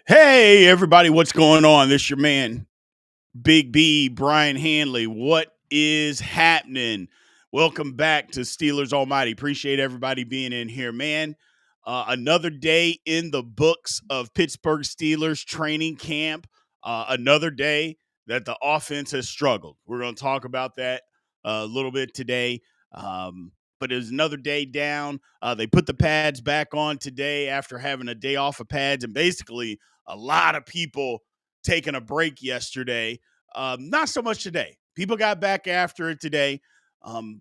Hey, everybody, what's going on? This your man, Big B, Brian Hanley. What is happening? Welcome back to Steelers Almighty. Appreciate everybody being in here, man. Another day in the books of Pittsburgh Steelers training camp. Another day that the offense has struggled. We're going to talk about that a little bit today. But it was another day down. They put the pads back on today after having a day off of pads, and basically a lot of people taking a break yesterday. Not so much today. People got back after it today.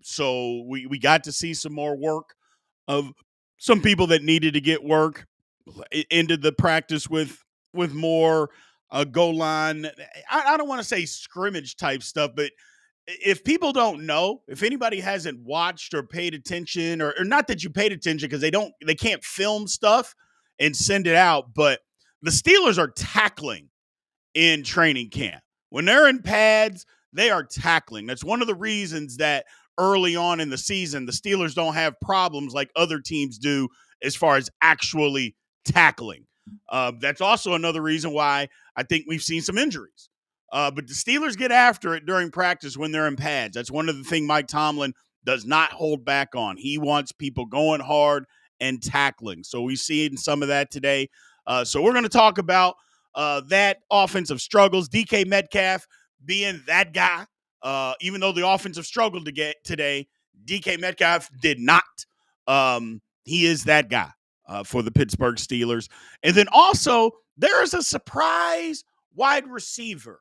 So we got to see some more work of some people that needed to get work. Ended the practice with more goal line. I don't want to say scrimmage type stuff, but if people don't know, if anybody hasn't watched or paid attention, or not that you paid attention because they can't film stuff and send it out, but the Steelers are tackling in training camp. When they're in pads, they are tackling. That's one of the reasons that early on in the season, the Steelers don't have problems like other teams do as far as actually tackling. That's also another reason why I think we've seen some injuries. But the Steelers get after it during practice when they're in pads. That's one of the things Mike Tomlin does not hold back on. He wants people going hard and tackling. So we see some of that today. So we're going to talk about that offensive struggles. DK Metcalf being that guy. Even though the offensive struggled to get today, DK Metcalf did not. He is that guy for the Pittsburgh Steelers. And then also, there is a surprise wide receiver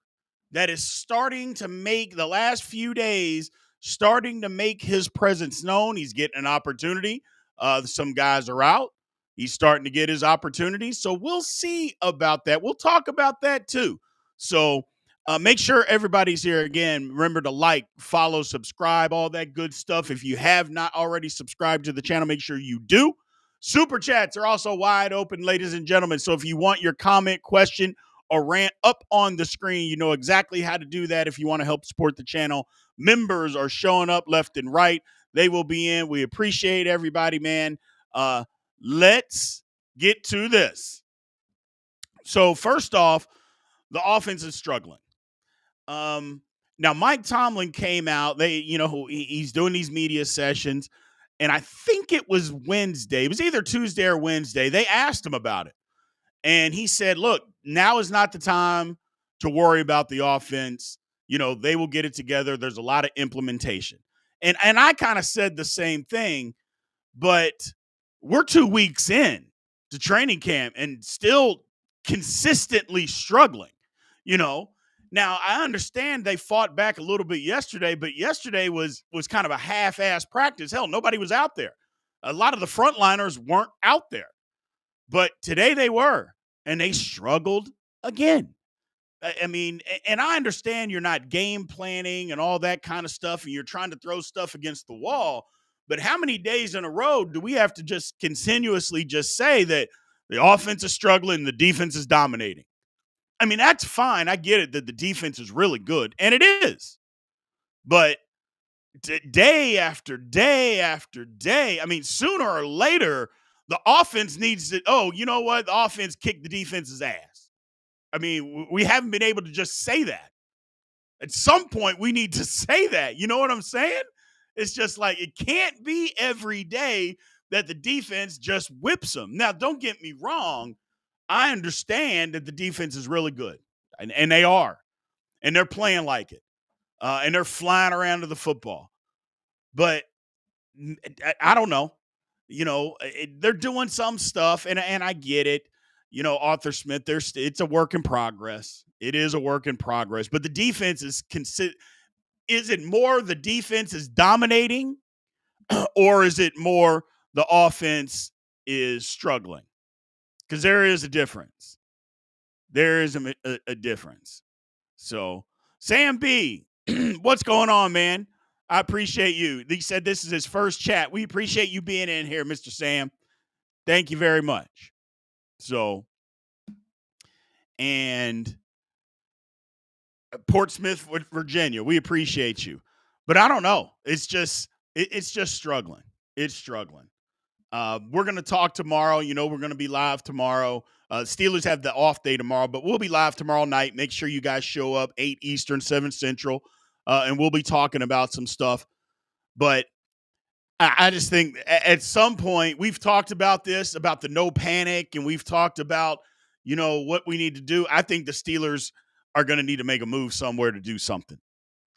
that is starting to make the last few days, starting to make his presence known. He's getting an opportunity. Some guys are out. He's starting to get his opportunities. So we'll see about that. We'll talk about that too. So make sure everybody's here. Again, remember to like, follow, subscribe, all that good stuff. If you have not already subscribed to the channel, make sure you do. Super chats are also wide open, ladies and gentlemen. So if you want your comment, question, or rant up on the screen, you know exactly how to do that if you want to help support the channel. Members are showing up left and right. They will be in. We appreciate everybody, man. Let's get to this. So first off, the offense is struggling. Now Mike Tomlin came out. He's doing these media sessions, and I think it was Wednesday. It was either Tuesday or Wednesday. They asked him about it, and he said, "Look, now is not the time to worry about the offense. They will get it together. There's a lot of implementation." And I kind of said the same thing, but we're 2 weeks in to training camp and still consistently struggling, you know. Now, I understand they fought back a little bit yesterday, but yesterday was kind of a half-ass practice. Hell, nobody was out there. A lot of the frontliners weren't out there. But today they were, and they struggled again. I mean, and I understand you're not game planning and all that kind of stuff, and you're trying to throw stuff against the wall. But how many days in a row do we have to just continuously just say that the offense is struggling, the defense is dominating? I mean, that's fine. I get it that the defense is really good, and it is. But day after day after day, I mean, sooner or later, the offense needs to, you know what? The offense kicked the defense's ass. I mean, we haven't been able to just say that. At some point, we need to say that. You know what I'm saying? It's just like it can't be every day that the defense just whips them. Now, don't get me wrong. I understand that the defense is really good, and they are, and they're playing like it, and they're flying around to the football. But I don't know. They're doing some stuff, and I get it. Arthur Smith, it's a work in progress. It is a work in progress, but the defense is is it more the defense is dominating, or is it more the offense is struggling? Because there is a difference. There is a difference. So, Sam B, what's going on, man? I appreciate you. He said this is his first chat. We appreciate you being in here, Mr. Sam. Thank you very much. So, and Portsmouth, Virginia, we appreciate you. But I don't know. It's just struggling. It's struggling. We're going to talk tomorrow. We're going to be live tomorrow. Steelers have the off day tomorrow, but we'll be live tomorrow night. Make sure you guys show up 8 Eastern, 7 Central, and we'll be talking about some stuff. But I just think at some point we've talked about this, about the no panic, and we've talked about, what we need to do. I think the Steelers are going to need to make a move somewhere to do something.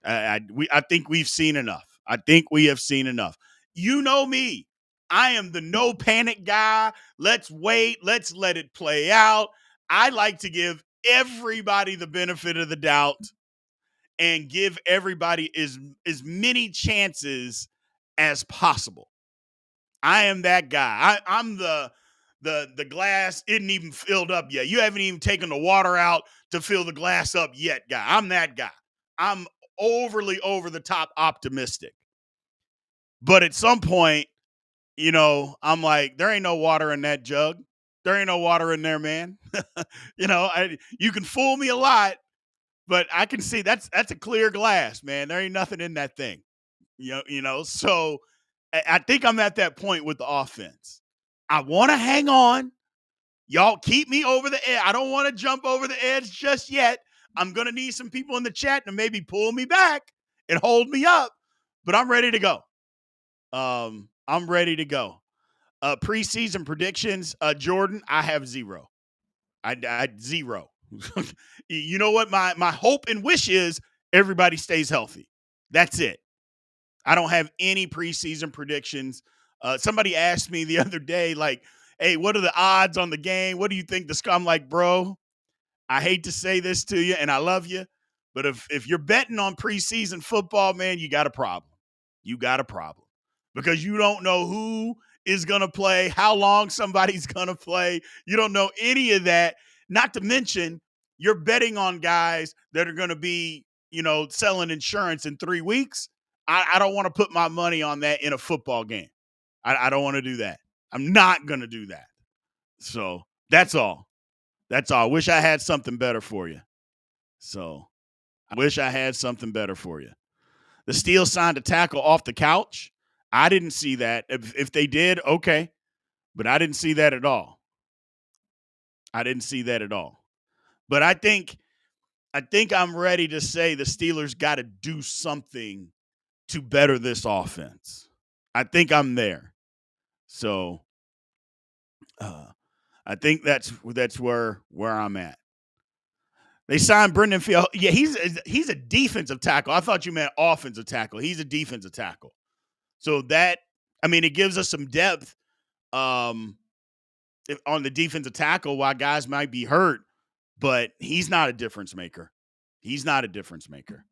I think we've seen enough. I think we have seen enough. You know me. I am the no panic guy. Let's wait. Let's let it play out. I like to give everybody the benefit of the doubt and give everybody as many chances as possible. I am that guy. I'm the glass isn't even filled up yet. You haven't even taken the water out to fill the glass up yet, guy. I'm that guy. I'm overly over the top optimistic. But at some point, I'm like, there ain't no water in that jug. There ain't no water in there, man. You can fool me a lot, but I can see that's a clear glass, man. There ain't nothing in that thing. So I think I'm at that point with the offense. I want to hang on. Y'all keep me over the edge. I don't want to jump over the edge just yet. I'm going to need some people in the chat to maybe pull me back and hold me up, but I'm ready to go. I'm ready to go. Preseason predictions, Jordan, I have zero. I zero. You know what? My hope and wish is everybody stays healthy. That's it. I don't have any preseason predictions. Somebody asked me the other day, like, hey, what are the odds on the game? What do you think the score? I'm like, bro, I hate to say this to you, and I love you, but if you're betting on preseason football, man, you got a problem. You got a problem because you don't know who is going to play, how long somebody's going to play. You don't know any of that. Not to mention, you're betting on guys that are going to be, selling insurance in 3 weeks. I don't want to put my money on that in a football game. I don't want to do that. I'm not going to do that. So that's all. That's all. I wish I had something better for you. So I wish I had something better for you. The Steelers signed a tackle off the couch. I didn't see that. If they did, okay. But I didn't see that at all. I didn't see that at all. But I think I'm ready to say the Steelers got to do something to better this offense. I think I'm there. So I think that's where I'm at. They signed Brendan Field. Yeah, he's a defensive tackle. I thought you meant offensive tackle. He's a defensive tackle. So it gives us some depth on the defensive tackle while guys might be hurt, but he's not a difference maker. He's not a difference maker.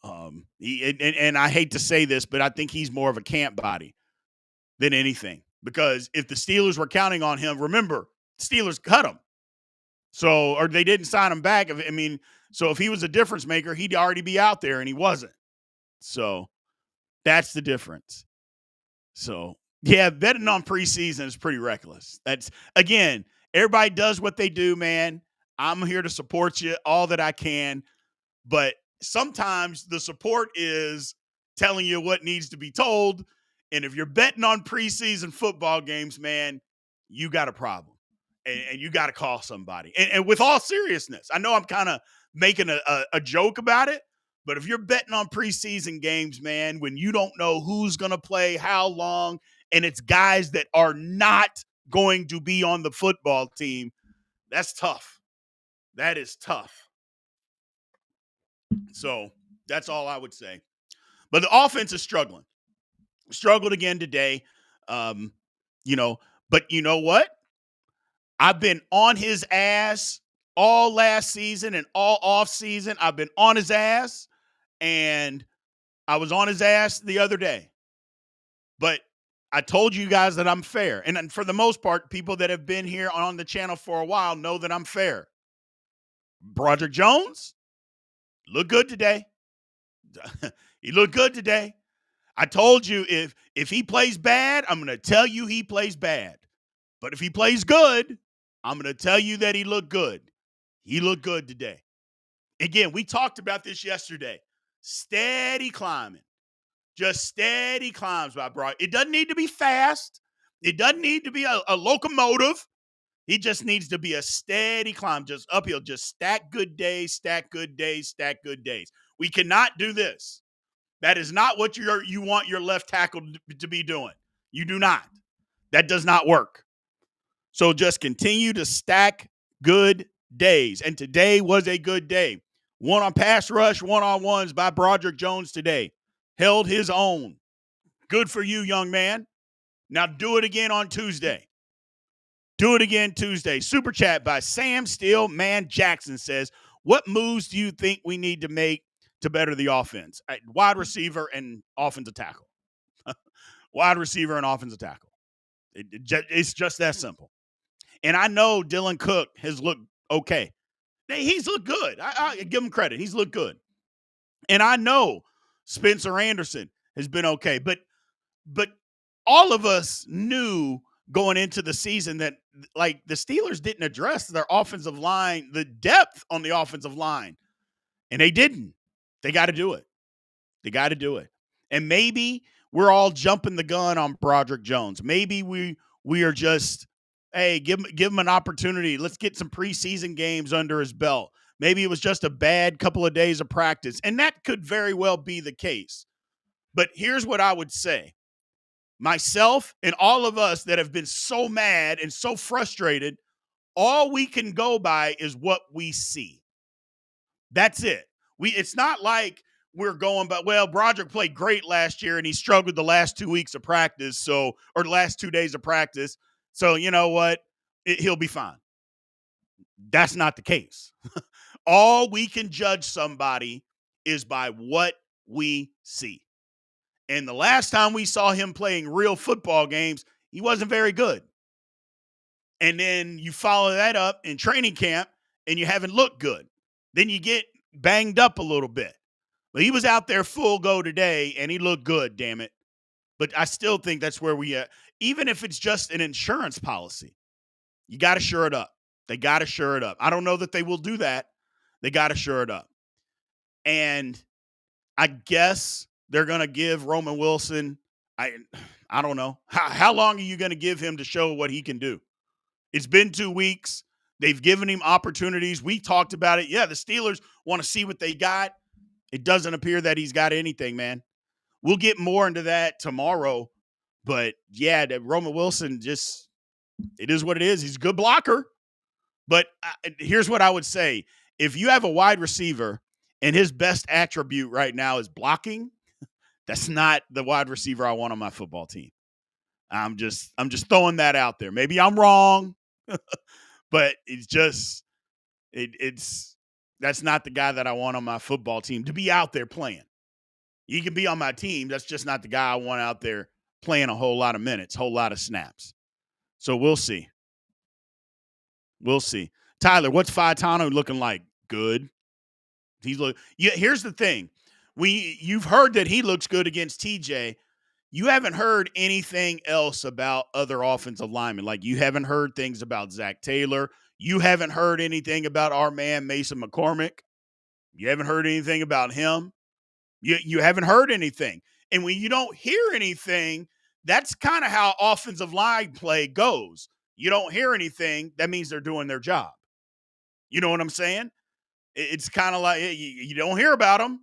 And I hate to say this, but I think he's more of a camp body than anything. Because if the Steelers were counting on him, remember, Steelers cut him. So, or they didn't sign him back. So if he was a difference maker, he'd already be out there, and he wasn't. So that's the difference. So, yeah, betting on preseason is pretty reckless. That's, again, everybody does what they do, man. I'm here to support you all that I can. But sometimes the support is telling you what needs to be told. And if you're betting on preseason football games, man, you got a problem. And you got to call somebody. And with all seriousness, I know I'm kind of making a joke about it, but if you're betting on preseason games, man, when you don't know who's going to play, how long, and it's guys that are not going to be on the football team, that's tough. That is tough. So that's all I would say. But the offense is struggling. Struggled again today. But you know what? I've been on his ass all last season and all off season. I've been on his ass, and I was on his ass the other day. But I told you guys that I'm fair. And for the most part, people that have been here on the channel for a while know that I'm fair. Broderick Jones looked good today. He looked good today. I told you if he plays bad, I'm going to tell you he plays bad. But if he plays good, I'm going to tell you that he looked good. He looked good today. Again, we talked about this yesterday. Steady climbing. Just steady climbs by Brock. It doesn't need to be fast. It doesn't need to be a locomotive. He just needs to be a steady climb, just uphill, just stack good days, stack good days, stack good days. We cannot do this. That is not what you want your left tackle to be doing. You do not. That does not work. So just continue to stack good days. And today was a good day. One on pass rush, one-on-ones by Broderick Jones today. Held his own. Good for you, young man. Now do it again on Tuesday. Do it again Tuesday. Super chat by Sam Steele. Man Jackson says, what moves do you think we need to make to better the offense? Wide receiver and offensive tackle. Wide receiver and offensive tackle. It's just that simple. And I know Dylan Cook has looked okay. He's looked good. I give him credit. He's looked good. And I know Spencer Anderson has been okay. But all of us knew going into the season that, like, the Steelers didn't address their offensive line, the depth on the offensive line. And they didn't. They got to do it. They got to do it. And maybe we're all jumping the gun on Broderick Jones. Maybe we are just, hey, give him an opportunity. Let's get some preseason games under his belt. Maybe it was just a bad couple of days of practice. And that could very well be the case. But here's what I would say. Myself and all of us that have been so mad and so frustrated, all we can go by is what we see. That's it. It's not like we're going by, well, Broderick played great last year and he struggled the last 2 weeks of practice, or the last 2 days of practice. So you know what? He'll be fine. That's not the case. All we can judge somebody is by what we see. And the last time we saw him playing real football games, he wasn't very good. And then you follow that up in training camp and you haven't looked good. Then you get banged up a little bit. But he was out there full go today and he looked good, damn it. But I still think that's where we even if it's just an insurance policy, you got to shore it up. They got to shore it up. I don't know that they will do that. They got to shore it up. And I guess they're going to give Roman Wilson, I don't know. How long are you going to give him to show what he can do? It's been 2 weeks. They've given him opportunities. We talked about it. Yeah, the Steelers want to see what they got. It doesn't appear that he's got anything, man. We'll get more into that tomorrow. But, yeah, Roman Wilson just – it is what it is. He's a good blocker. But here's what I would say. If you have a wide receiver and his best attribute right now is blocking, that's not the wide receiver I want on my football team. I'm just throwing that out there. Maybe I'm wrong, but it's that's not the guy that I want on my football team to be out there playing. He can be on my team. That's just not the guy I want out there playing a whole lot of minutes, whole lot of snaps. So we'll see. We'll see. Tyler, what's Faetano looking like? Good. Here's the thing. You've heard that he looks good against TJ. You haven't heard anything else about other offensive linemen. Like, you haven't heard things about Zach Taylor. You haven't heard anything about our man Mason McCormick. You haven't heard anything about him. You haven't heard anything. And when you don't hear anything, that's kind of how offensive line play goes. You don't hear anything, that means they're doing their job. You know what I'm saying? It's kind of like you don't hear about them,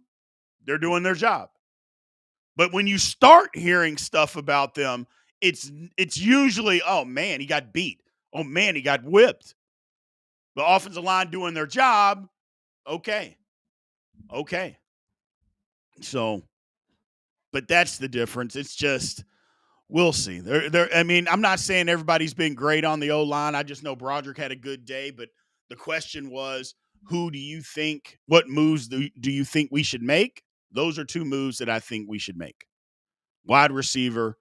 they're doing their job. But when you start hearing stuff about them, it's usually, oh, man, he got beat. Oh, man, he got whipped. The offensive line doing their job, okay. So, but that's the difference. It's just, we'll see. I mean, I'm not saying everybody's been great on the O-line. I just know Broderick had a good day. But the question was, what moves do you think we should make? Those are 2 moves that I think we should make. Wide receiver.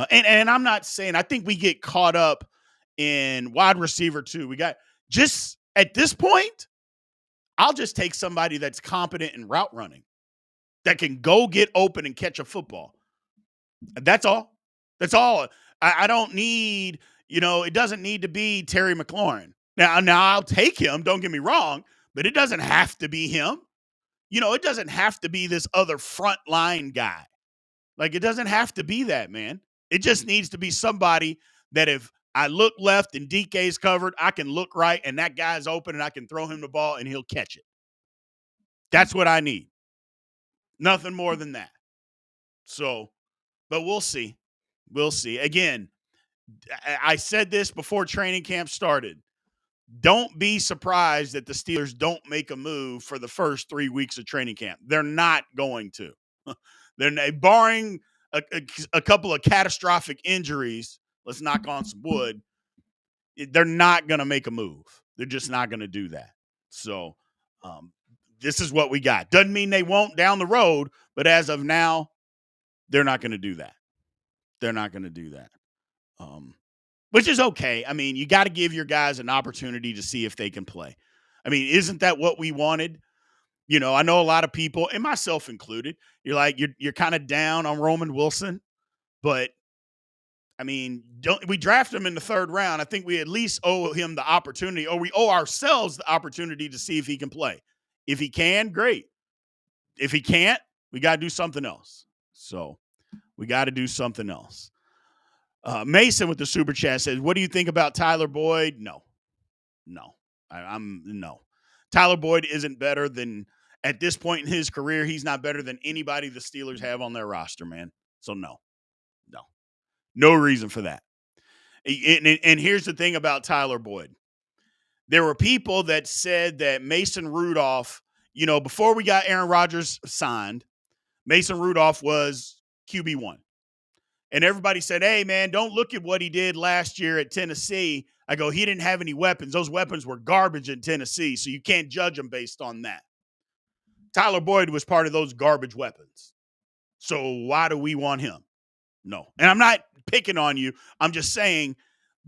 And I'm not saying, I think we get caught up in wide receiver too. We got, just at this point, I'll just take somebody that's competent in route running, that can go get open and catch a football. That's all. That's all. I don't need, it doesn't need to be Terry McLaurin. Now I'll take him, don't get me wrong, but it doesn't have to be him. It doesn't have to be this other frontline guy. Like, it doesn't have to be that, man. It just needs to be somebody that if I look left and DK's covered, I can look right and that guy's open and I can throw him the ball and he'll catch it. That's what I need. Nothing more than that. So, but we'll see. We'll see. Again, I said this before training camp started. Don't be surprised that the Steelers don't make a move for the first 3 weeks of training camp. They're not going to. They're barring a couple of catastrophic injuries. Let's knock on some wood. They're not going to make a move. They're just not going to do that. So this is what we got. Doesn't mean they won't down the road, but as of now, they're not going to do that. They're not going to do that. Which is okay. I mean, you got to give your guys an opportunity to see if they can play. I mean, isn't that what we wanted? You know, I know a lot of people, and myself included, you're like, you're kind of down on Roman Wilson, but I mean, we draft him in the 3rd round. I think we at least owe him the opportunity, or we owe ourselves the opportunity to see if he can play. If he can, great. If he can't, we got to do something else. So we got to do something else. Mason with the super chat says, what do you think about Tyler Boyd? No. No. Tyler Boyd isn't better than, at this point in his career, he's not better than anybody the Steelers have on their roster, man. So no reason for that. And here's the thing about Tyler Boyd. There were people that said that Mason Rudolph, you know, before we got Aaron Rodgers signed, Mason Rudolph was QB1. And everybody said, hey, man, don't look at what he did last year at Tennessee. I go, he didn't have any weapons. Those weapons were garbage in Tennessee, so you can't judge him based on that. Tyler Boyd was part of those garbage weapons. So why do we want him? No. And I'm not picking on you. I'm just saying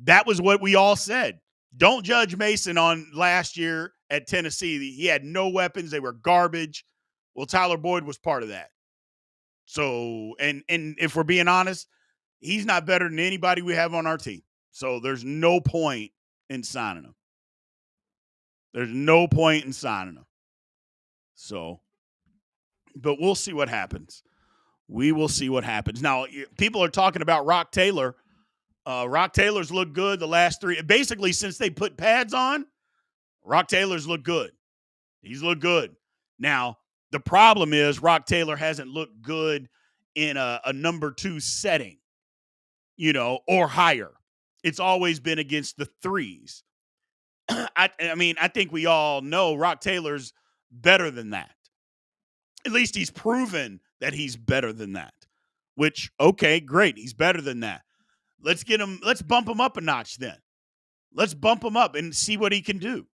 that was what we all said. Don't judge Mason on last year at Tennessee. He had no weapons. They were garbage. Well, Tyler Boyd was part of that. So, and if we're being honest, he's not better than anybody we have on our team. So there's no point in signing him. There's no point in signing him. So, but we'll see what happens. We will see what happens. Now, people are talking about Rock Taylor. Rock Taylor's looked good the last 3. Basically, since they put pads on, Rock Taylor's looked good. He's looked good. Now, the problem is Rock Taylor hasn't looked good in a number 2 setting, you know, or higher. It's always been against the 3s. I mean, I think we all know Rock Taylor's better than that. At least he's proven that he's better than that, which, okay, great. He's better than that. Let's bump him up a notch then. Let's bump him up and see what he can do.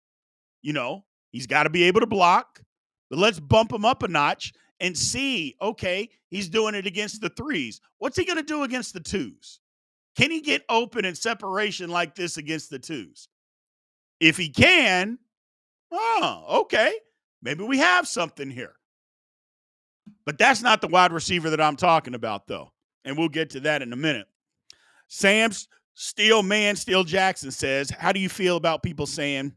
You know, he's got to be able to block, but let's bump him up a notch and see, okay, he's doing it against the 3s. What's he going to do against the 2s? Can he get open in separation like this against the 2s? If he can, okay, maybe we have something here. But that's not the wide receiver that I'm talking about, though. And we'll get to that in a minute. Sam's Steel Jackson says, how do you feel about people saying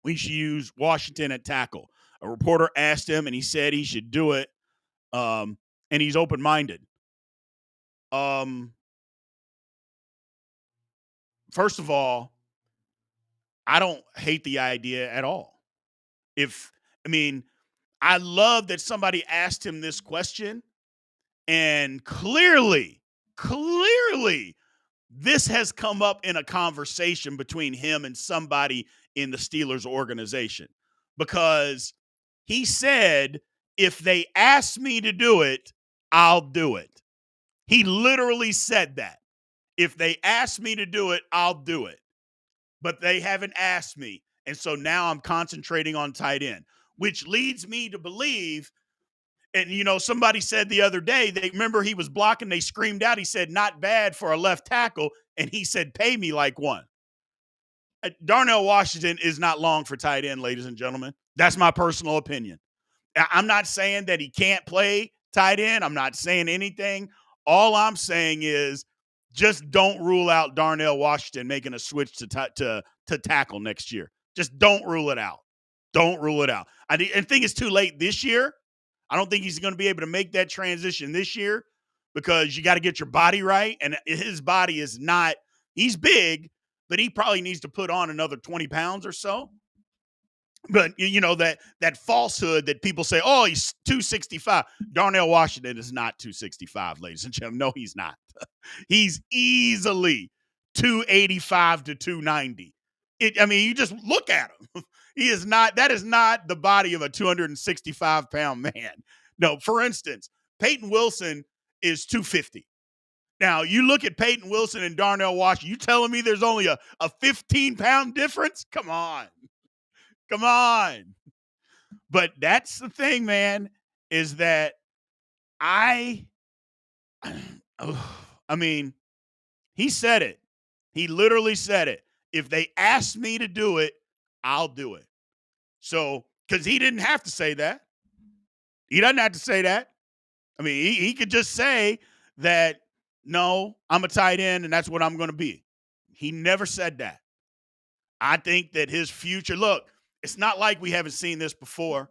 we should use Washington at tackle? A reporter asked him, and he said he should do it, and he's open-minded. First of all, I don't hate the idea at all. I love that somebody asked him this question, and clearly, this has come up in a conversation between him and somebody in the Steelers organization, because he said, if they ask me to do it, I'll do it. He literally said that. If they ask me to do it, I'll do it. But they haven't asked me. And so now I'm concentrating on tight end, which leads me to believe, and, you know, somebody said the other day, they remember he was blocking, they screamed out, he said, not bad for a left tackle, and he said, pay me like one. Darnell Washington is not long for tight end, ladies and gentlemen. That's my personal opinion. I'm not saying that he can't play tight end. I'm not saying anything. All I'm saying is just don't rule out Darnell Washington making a switch to tackle next year. Just don't rule it out. Don't rule it out. I think it's too late this year. I don't think he's going to be able to make that transition this year, because you got to get your body right. And his body is not He's big, but he probably needs to put on another 20 pounds or so. But that falsehood that people say, oh, he's 265. Darnell Washington is not 265, ladies and gentlemen. No, he's not. He's easily 285 to 290. You just look at him. He is not, that is not the body of a 265-pound man. No, for instance, Peyton Wilson is 250. Now, you look at Peyton Wilson and Darnell Washington, you telling me there's only a 15-pound difference? Come on. Come on. But that's the thing, man, is that I mean, he said it. He literally said it. If they ask me to do it, I'll do it. So, because he didn't have to say that. He doesn't have to say that. I mean, he could just say that, no, I'm a tight end and that's what I'm going to be. He never said that. I think that his future, look, it's not like we haven't seen this before.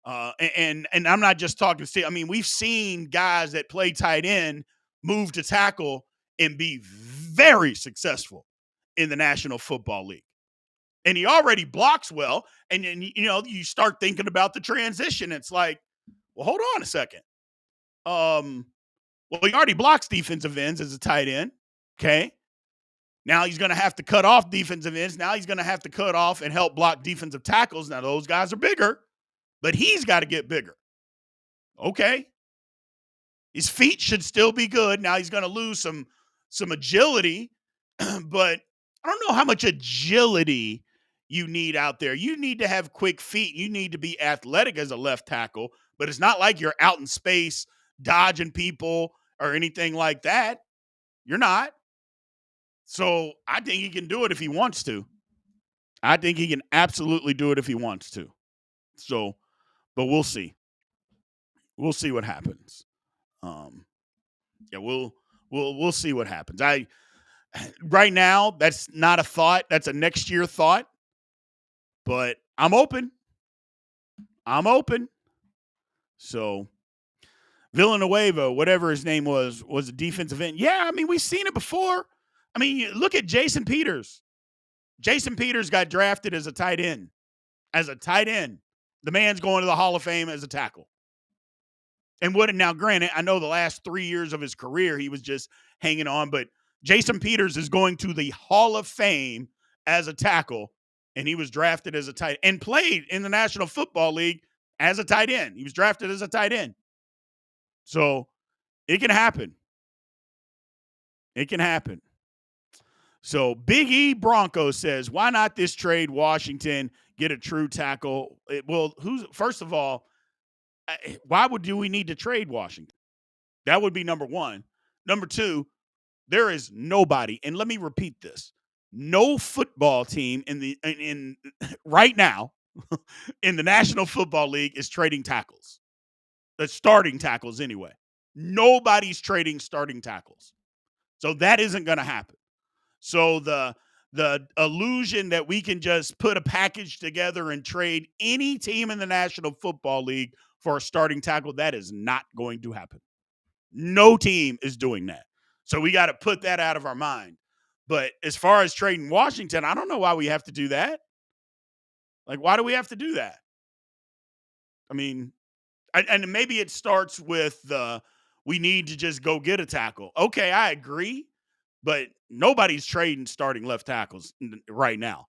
And I'm not just talking to, I mean, we've seen guys that play tight end move to tackle and be very successful in the National Football League. And he already blocks well. And then, you start thinking about the transition. It's like, well, hold on a second. Well, he already blocks defensive ends as a tight end. Okay. Now he's going to have to cut off defensive ends. Now he's going to have to cut off and help block defensive tackles. Now those guys are bigger, but he's got to get bigger. Okay. His feet should still be good. Now he's going to lose some agility, but I don't know how much agility you need out there. You need to have quick feet. You need to be athletic as a left tackle, but it's not like you're out in space dodging people or anything like that. You're not. So I think he can do it if he wants to. I think he can absolutely do it if he wants to. So, but we'll see. We'll see what happens. Yeah, we'll see what happens. Right now, that's not a thought. That's a next year thought. But I'm open. So Villanueva, whatever his name was a defensive end. Yeah, I mean, we've seen it before. I mean, look at Jason Peters. Jason Peters got drafted as a tight end. The man's going to the Hall of Fame as a tackle. And now, granted, I know the last 3 years of his career, he was just hanging on, but Jason Peters is going to the Hall of Fame as a tackle, and he was drafted as a tight end and played in the National Football League as a tight end. He was drafted as a tight end. So it can happen. It can happen. So Big E Bronco says, why not this trade Washington, get a true tackle? First of all, why do we need to trade Washington? That would be number one. Number two, there is nobody, and let me repeat this: no football team in right now in the National Football League is trading tackles. The starting tackles anyway. Nobody's trading starting tackles, so that isn't going to happen. So the illusion that we can just put a package together and trade any team in the National Football League for a starting tackle, that is not going to happen. No team is doing that. So we got to put that out of our mind. But as far as trading Washington, I don't know why we have to do that. Like, why do we have to do that? I mean, and maybe it starts with we need to just go get a tackle. Okay, I agree. But nobody's trading starting left tackles right now.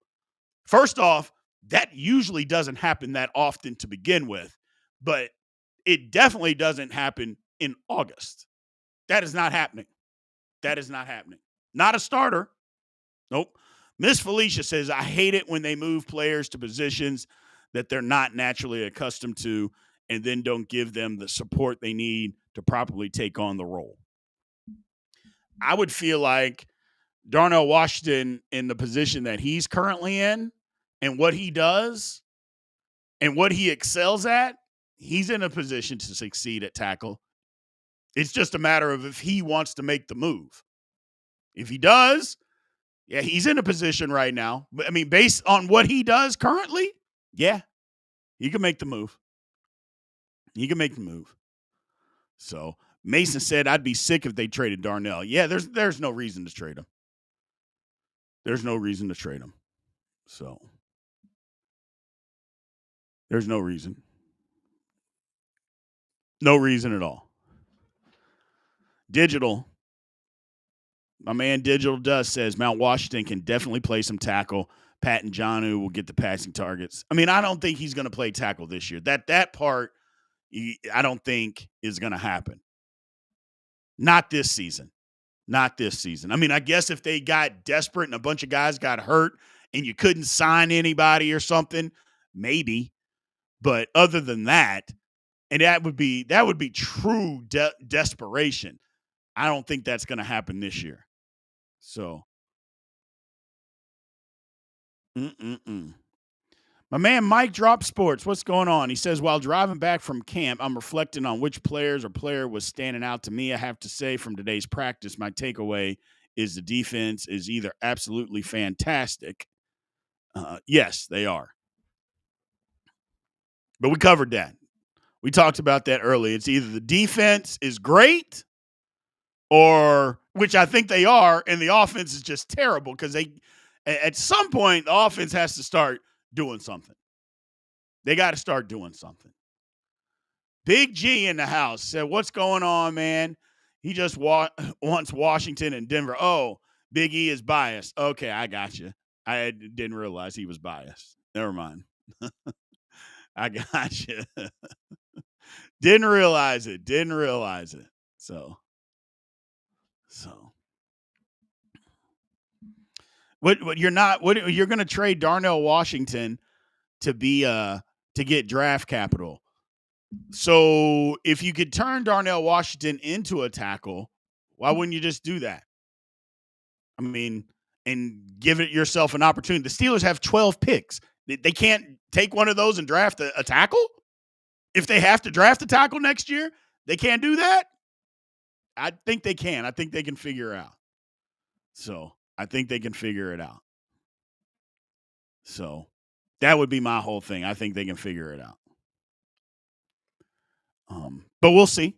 First off, that usually doesn't happen that often to begin with, but it definitely doesn't happen in August. That is not happening. Not a starter. Nope. Miss Felicia says, I hate it when they move players to positions that they're not naturally accustomed to and then don't give them the support they need to properly take on the role. I would feel like Darnell Washington, in the position that he's currently in and what he does and what he excels at, he's in a position to succeed at tackle. It's just a matter of if he wants to make the move. If he does, yeah, he's in a position right now. I mean, based on what he does currently, yeah, he can make the move. So Mason said, I'd be sick if they traded Darnell. Yeah, there's no reason to trade him. there's no reason to trade him. So there's no reason. No reason at all. Digital, my man Digital Dust says Mount Washington can definitely play some tackle. Pat and Jonnu will get the passing targets. I mean, I don't think he's going to play tackle this year. That part, I don't think is going to happen. Not this season. Not this season. I mean, I guess if they got desperate and a bunch of guys got hurt and you couldn't sign anybody or something, maybe. But other than that, and that would be true desperation. I don't think that's going to happen this year. So, my man Mike Drop Sports, what's going on? He says, while driving back from camp, I'm reflecting on which players or player was standing out to me. I have to say, from today's practice, my takeaway is the defense is either absolutely fantastic. Yes, they are. But we covered that. We talked about that earlier. It's either the defense is great or, which I think they are, and the offense is just terrible because at some point, the offense has to start doing something. They got to start doing something. Big G in the house said, what's going on, man? He just wants Washington and Denver. Oh, Big E is biased. Okay, I got you. I didn't realize he was biased. Never mind. I got you. Didn't realize it. So what you're going to trade Darnell Washington to be to get draft capital. So if you could turn Darnell Washington into a tackle, why wouldn't you just do that? I mean, and give it yourself an opportunity. The Steelers have 12 picks. They can't take one of those and draft a tackle? If they have to draft a tackle next year, they can't do that? I think they can. I think they can figure it out. So I think they can figure it out. So that would be my whole thing. I think they can figure it out. But we'll see.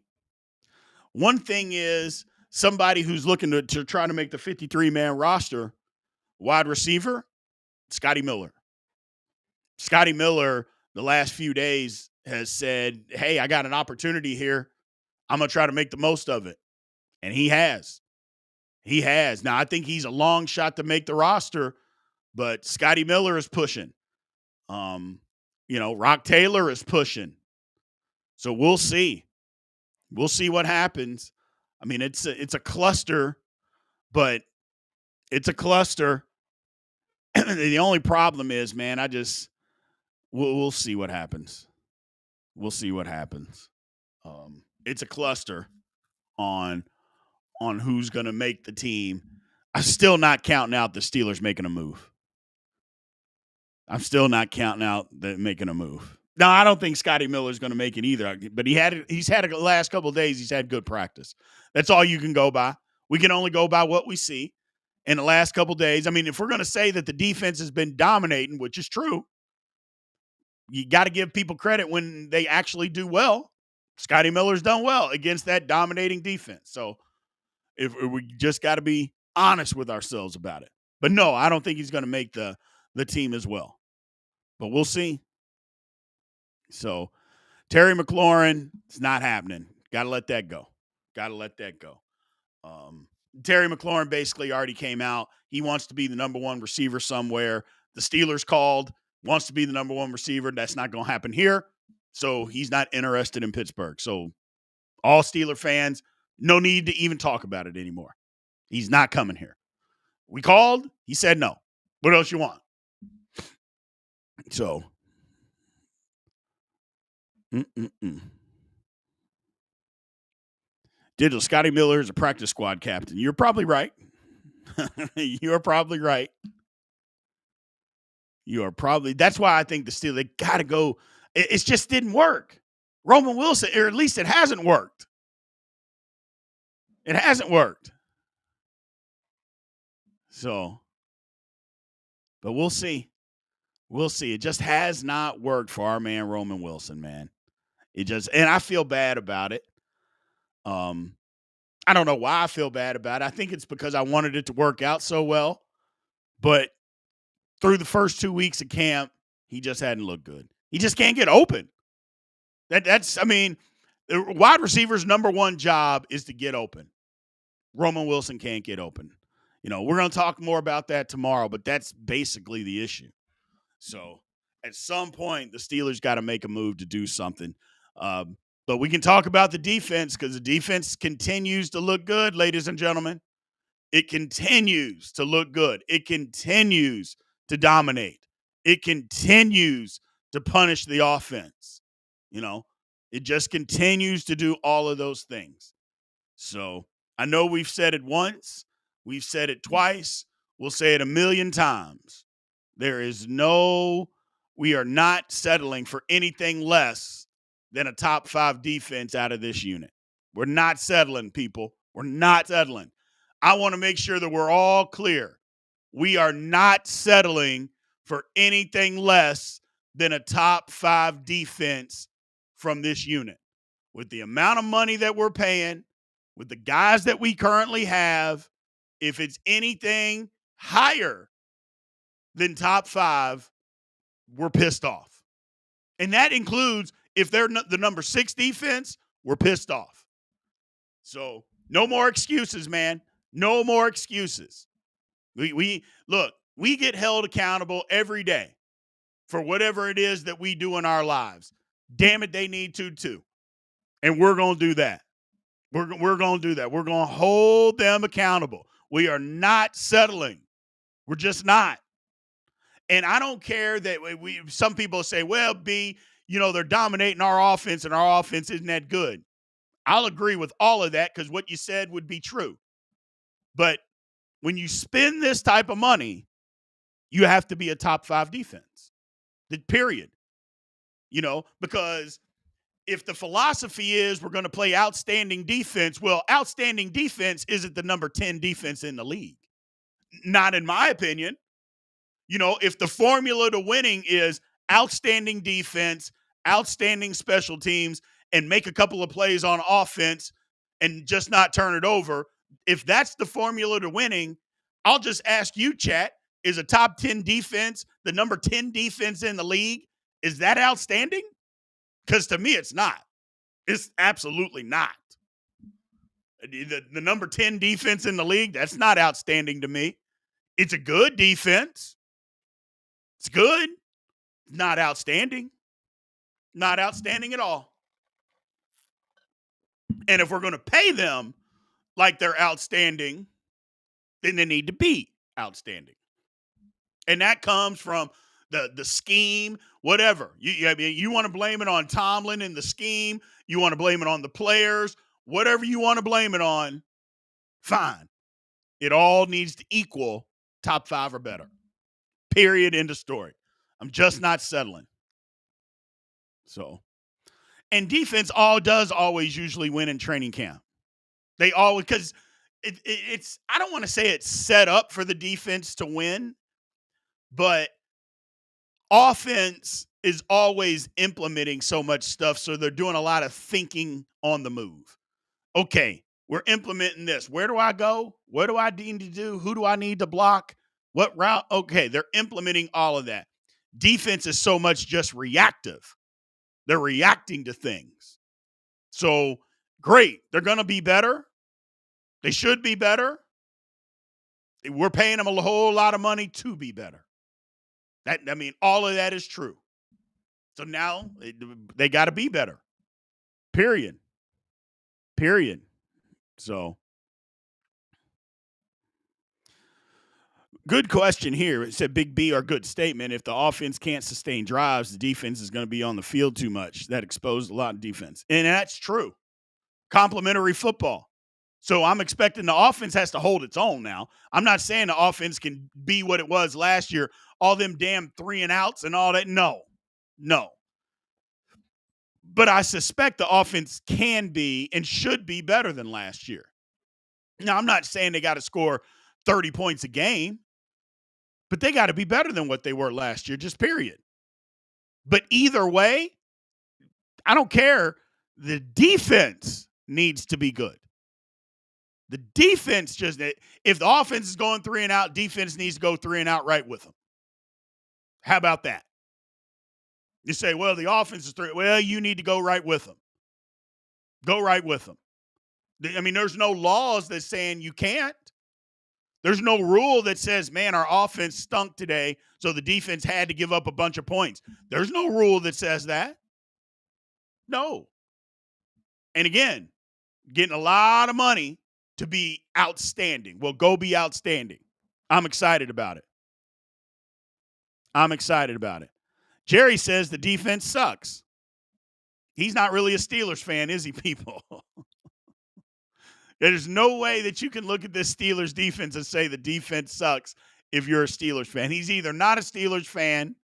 One thing is somebody who's looking to try to make the 53-man roster, wide receiver, Scotty Miller. Scotty Miller, the last few days, has said, hey, I got an opportunity here. I'm going to try to make the most of it. And he has. He has. Now, I think he's a long shot to make the roster, but Scotty Miller is pushing. Rock Taylor is pushing. So we'll see. We'll see what happens. I mean, it's a cluster, but it's a cluster. The only problem is, man, we'll see what happens. We'll see what happens. It's a cluster on who's going to make the team. I'm still not counting out the Steelers making a move. I'm still not counting out making a move. No, I don't think Scotty Miller's going to make it either. But he's had the last couple of days. He's had good practice. That's all you can go by. We can only go by what we see in the last couple of days. I mean, if we're going to say that the defense has been dominating, which is true, you got to give people credit when they actually do well. Scotty Miller's done well against that dominating defense. So if we just got to be honest with ourselves about it. But no, I don't think he's going to make the team as well. But we'll see. So Terry McLaurin, it's not happening. Got to let that go. Terry McLaurin basically already came out. He wants to be the number one receiver somewhere. The Steelers called, wants to be the number one receiver. That's not going to happen here. So he's not interested in Pittsburgh. So all Steeler fans, no need to even talk about it anymore. He's not coming here. We called. He said no. What else you want? So, Digital Scotty Miller is a practice squad captain. You're probably right. You're probably right. That's why I think the Steelers, they got to go. It just didn't work. Roman Wilson, or at least it hasn't worked. It hasn't worked. So, but we'll see. We'll see. It just has not worked for our man, Roman Wilson, man. And I feel bad about it. I don't know why I feel bad about it. I think it's because I wanted it to work out so well. But through the first 2 weeks of camp, he just hadn't looked good. He just can't get open. That's, I mean, the wide receiver's number one job is to get open. Roman Wilson can't get open. We're going to talk more about that tomorrow, but that's basically the issue. So at some point, the Steelers got to make a move to do something. But we can talk about the defense because the defense continues to look good, ladies and gentlemen. It continues to look good. It continues to dominate. It continues to punish the offense. It just continues to do all of those things. So I know we've said it once. We've said it twice. We'll say it a million times. We are not settling for anything less than a top 5 defense out of this unit. We're not settling, people. We're not settling. I want to make sure that we're all clear. We are not settling for anything less than a top 5 defense from this unit. With the amount of money that we're paying, with the guys that we currently have, if it's anything higher than top 5, we're pissed off. And that includes if they're the number 6 defense, we're pissed off. So no more excuses, man. No more excuses. We get held accountable every day for whatever it is that we do in our lives. Damn it, they need to too. And we're going to do that. We're going to do that. We're going to hold them accountable. We are not settling. We're just not. And I don't care that some people say, well, they're dominating our offense and our offense isn't that good. I'll agree with all of that because what you said would be true. But when you spend this type of money, you have to be a top 5 defense. Period. Because if the philosophy is we're going to play outstanding defense, well, outstanding defense isn't the number 10 defense in the league. Not in my opinion. If the formula to winning is outstanding defense, outstanding special teams, and make a couple of plays on offense and just not turn it over, if that's the formula to winning, I'll just ask you, chat, is a top 10 defense the number 10 defense in the league? Is that outstanding? Because to me, it's not. It's absolutely not. The number 10 defense in the league, that's not outstanding to me. It's a good defense. It's good. Not outstanding. Not outstanding at all. And if we're going to pay them like they're outstanding, then they need to be outstanding. And that comes from the scheme, whatever. You want to blame it on Tomlin and the scheme. You want to blame it on the players. Whatever you want to blame it on, fine. It all needs to equal top 5 or better. Period. End of story. I'm just not settling. So, and defense does always usually win in training camp. They always, because it's, I don't want to say it's set up for the defense to win, but offense is always implementing so much stuff. So they're doing a lot of thinking on the move. Okay, we're implementing this. Where do I go? What do I need to do? Who do I need to block? What route? Okay, they're implementing all of that. Defense is so much just reactive. They're reacting to things. So, great. They're going to be better. They should be better. We're paying them a whole lot of money to be better. All of that is true. So now they got to be better. Period. So, good question here. It said Big B, or good statement. If the offense can't sustain drives, the defense is going to be on the field too much. That exposed a lot of defense. And that's true. Complementary football. So I'm expecting the offense has to hold its own now. I'm not saying the offense can be what it was last year, all them damn 3 and outs and all that. No. But I suspect the offense can be and should be better than last year. Now, I'm not saying they got to score 30 points a game, but they got to be better than what they were last year, just period. But either way, I don't care. The defense needs to be good. The defense if the offense is going 3 and out, defense needs to go 3 and out right with them. How about that? You say, well, the offense is 3. Well, you need to go right with them. Go right with them. I mean, there's no laws that saying you can't. There's no rule that says, man, our offense stunk today, so the defense had to give up a bunch of points. There's no rule that says that. No. And again, getting a lot of money to be outstanding. Well, go be outstanding. I'm excited about it. Jerry says the defense sucks. He's not really a Steelers fan, is he, people? There's no way that you can look at this Steelers defense and say the defense sucks if you're a Steelers fan. He's either not a Steelers fan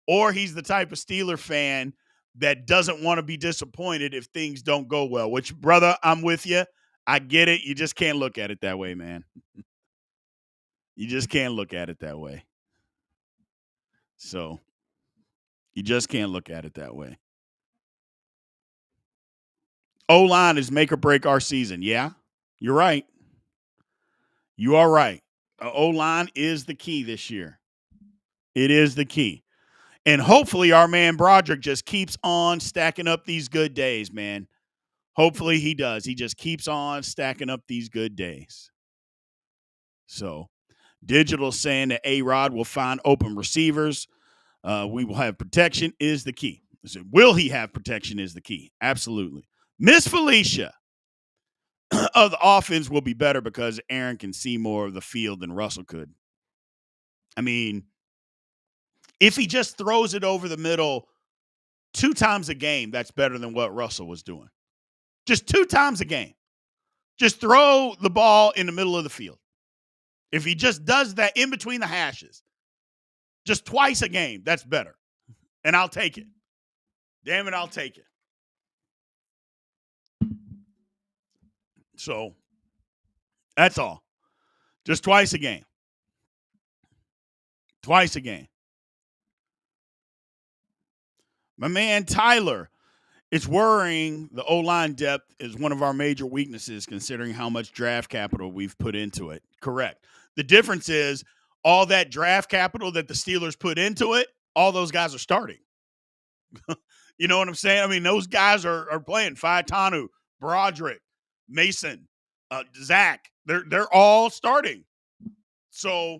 or he's the type of Steeler fan that doesn't want to be disappointed if things don't go well, which, brother, I'm with you. I get it. You just can't look at it that way, man. You just can't look at it that way. So you just can't look at it that way. O-line is make or break our season. Yeah, you're right. You are right. O-line is the key this year. It is the key. And hopefully our man Broderick just keeps on stacking up these good days, man. Hopefully he does. He just keeps on stacking up these good days. So Digital saying that A-Rod will find open receivers. We will have protection is the key. So will he have protection is the key. Absolutely. Miss Felicia of the offense will be better because Aaron can see more of the field than Russell could. I mean, if he just throws it over the middle 2 times a game, that's better than what Russell was doing. Just 2 times a game. Just throw the ball in the middle of the field. If he just does that in between the hashes, just twice a game, that's better. And I'll take it. Damn it, I'll take it. So that's all. Just twice a game. Twice a game. My man Tyler, it's worrying the O-line depth is one of our major weaknesses considering how much draft capital we've put into it. Correct. The difference is all that draft capital that the Steelers put into it, all those guys are starting. You know what I'm saying? I mean, those guys are playing. Faetanu, Broderick, Mason, Zach. They're all starting. So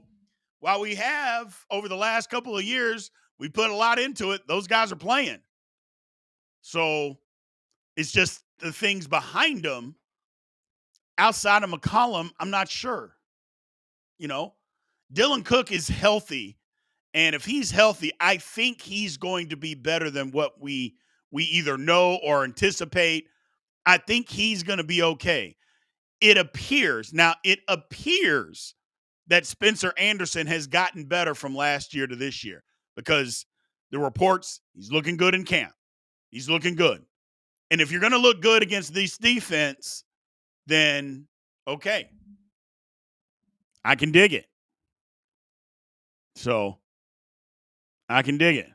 while we have, over the last couple of years, we put a lot into it, those guys are playing. So it's just the things behind them. Outside of McCollum, I'm not sure. You know, Dylan Cook is healthy. And if he's healthy, I think he's going to be better than what we either know or anticipate. I think he's going to be okay. It appears that Spencer Anderson has gotten better from last year to this year because the reports, he's looking good in camp. He's looking good. And if you're going to look good against this defense, then okay. I can dig it. So I can dig it.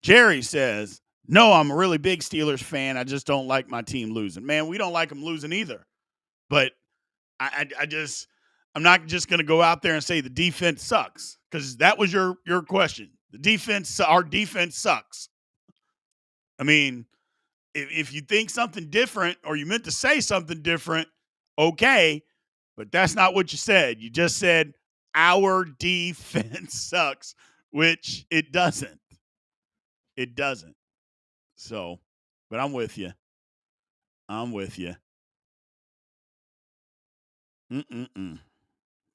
Jerry says, no, I'm a really big Steelers fan. I just don't like my team losing. Man, we don't like them losing either. But I'm not just going to go out there and say the defense sucks because that was your question. Our defense sucks. I mean, if you think something different or you meant to say something different, okay, but that's not what you said. You just said our defense sucks, which it doesn't. It doesn't. So, but I'm with you. But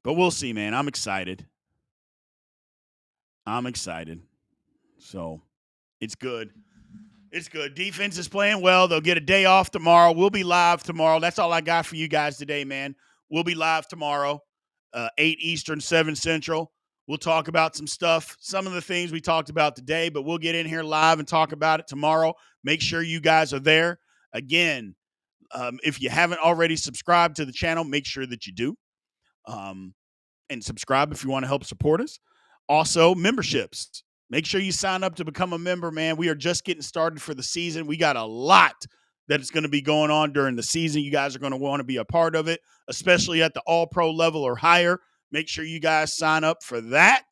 we'll see, man. I'm excited. So, it's good. It's good. Defense is playing well. They'll get a day off tomorrow. We'll be live tomorrow. That's all I got for you guys today, man. We'll be live tomorrow, 8 Eastern, 7 Central. We'll talk about some stuff, some of the things we talked about today, but we'll get in here live and talk about it tomorrow. Make sure you guys are there. Again, if you haven't already subscribed to the channel, make sure that you do. And subscribe if you want to help support us. Also, memberships. Make sure you sign up to become a member, man. We are just getting started for the season. We got a lot that is going to be going on during the season. You guys are going to want to be a part of it, especially at the all-pro level or higher. Make sure you guys sign up for that.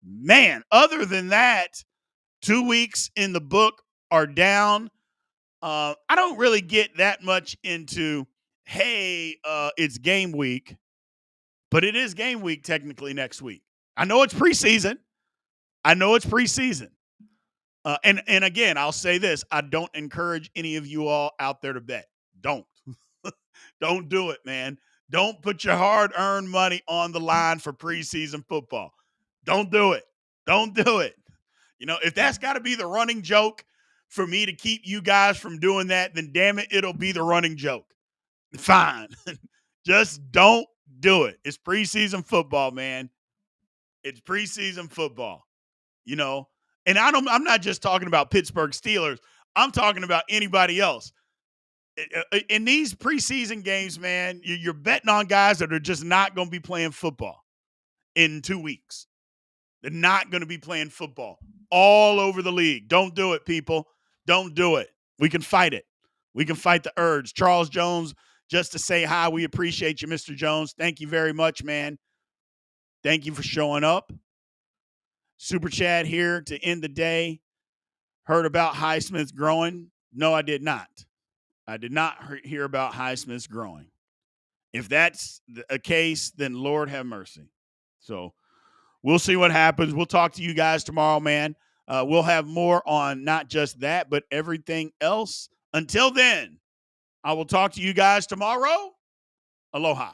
Man, other than that, 2 weeks in the book are down. I don't really get that much into, hey, it's game week, but it is game week technically next week. I know it's preseason. And again, I'll say this: I don't encourage any of you all out there to bet. Don't, don't do it, man. Don't put your hard-earned money on the line for preseason football. Don't do it. Don't do it. You know, if that's got to be the running joke for me to keep you guys from doing that, then damn it, it'll be the running joke. Fine. Just don't do it. It's preseason football, man. It's preseason football, you know. And I'm not just talking about Pittsburgh Steelers. I'm talking about anybody else. In these preseason games, man, you're betting on guys that are just not going to be playing football in 2 weeks. They're not going to be playing football all over the league. Don't do it, people. Don't do it. We can fight it. We can fight the urge. Charles Jones, just to say hi, we appreciate you, Mr. Jones. Thank you very much, man. Thank you for showing up. Super chat here to end the day. Heard about Highsmith's growing? No, I did not. I did not hear about Highsmith's growing. If that's a case, then Lord have mercy. So we'll see what happens. We'll talk to you guys tomorrow, man. We'll have more on not just that, but everything else. Until then, I will talk to you guys tomorrow. Aloha.